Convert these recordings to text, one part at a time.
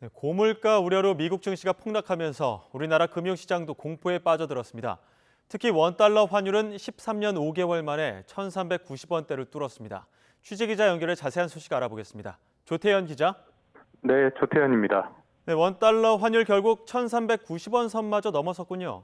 네, 고물가 우려로 미국 증시가 폭락하면서 우리나라 금융시장도 공포에 빠져들었습니다. 특히 원달러 환율은 13년 5개월 만에 1,390원대를 뚫었습니다. 취재기자 연결해 자세한 소식 알아보겠습니다. 조태현 기자. 네, 조태현입니다. 네, 원달러 환율 결국 1,390원 선마저 넘어섰군요.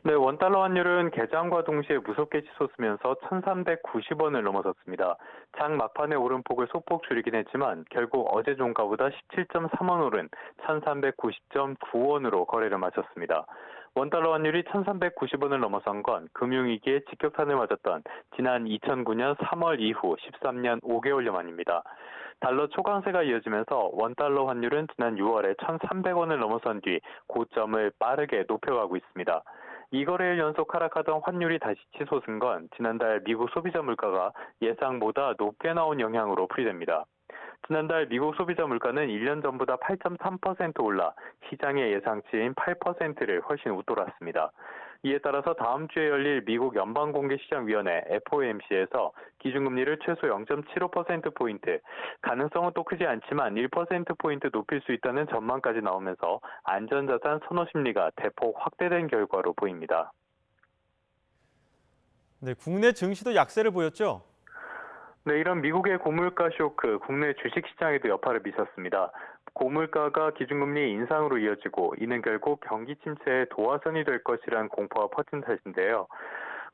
네, 원달러 환율은 개장과 동시에 무섭게 치솟으면서 1,390원을 넘어섰습니다. 장 막판에 오름폭을 소폭 줄이긴 했지만 결국 어제 종가보다 17.3원 오른 1,390.9원으로 거래를 마쳤습니다. 원달러 환율이 1,390원을 넘어선 건 금융위기에 직격탄을 맞았던 지난 2009년 3월 이후 13년 5개월여 만입니다. 달러 초강세가 이어지면서 원달러 환율은 지난 6월에 1,300원을 넘어선 뒤 고점을 빠르게 높여가고 있습니다. 이 거래일 연속 하락하던 환율이 다시 치솟은 건 지난달 미국 소비자 물가가 예상보다 높게 나온 영향으로 풀이됩니다. 지난달 미국 소비자 물가는 1년 전보다 8.3% 올라 시장의 예상치인 8%를 훨씬 웃돌았습니다. 이에 따라서 다음 주에 열릴 미국 연방공개시장위원회 FOMC에서 기준금리를 최소 0.75%포인트, 가능성은 또 크지 않지만 1%포인트 높일 수 있다는 전망까지 나오면서 안전자산 선호 심리가 대폭 확대된 결과로 보입니다. 네, 국내 증시도 약세를 보였죠. 네, 이런 미국의 고물가 쇼크, 국내 주식시장에도 여파를 미쳤습니다. 고물가가 기준금리 인상으로 이어지고 이는 결국 경기 침체의 도화선이 될 것이란 공포가 퍼진 탓인데요.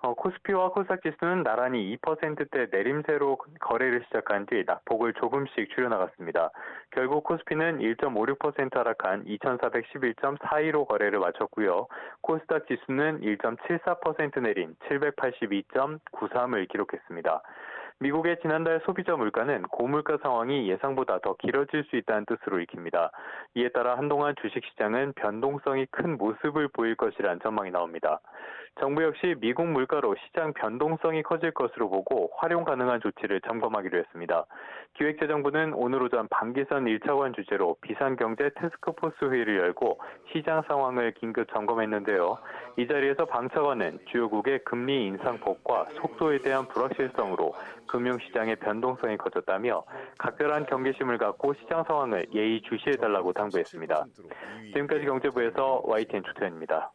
코스피와 코스닥 지수는 나란히 2%대 내림세로 거래를 시작한 뒤 낙폭을 조금씩 줄여나갔습니다. 결국 코스피는 1.56% 하락한 2,411.42로 거래를 마쳤고요. 코스닥 지수는 1.74% 내린 782.93을 기록했습니다. 미국의 지난달 소비자 물가는 고물가 상황이 예상보다 더 길어질 수 있다는 뜻으로 읽힙니다. 이에 따라 한동안 주식시장은 변동성이 큰 모습을 보일 것이란 전망이 나옵니다. 정부 역시 미국 물가로 시장 변동성이 커질 것으로 보고 활용 가능한 조치를 점검하기로 했습니다. 기획재정부는 오늘 오전 반기선 1차관 주재로 비상경제 태스크포스 회의를 열고 시장 상황을 긴급 점검했는데요. 이 자리에서 방 차관은 주요국의 금리 인상폭과 속도에 대한 불확실성으로 금융시장의 변동성이 커졌다며 각별한 경계심을 갖고 시장 상황을 예의 주시해달라고 당부했습니다. 지금까지 경제부에서 YTN 조태현입니다.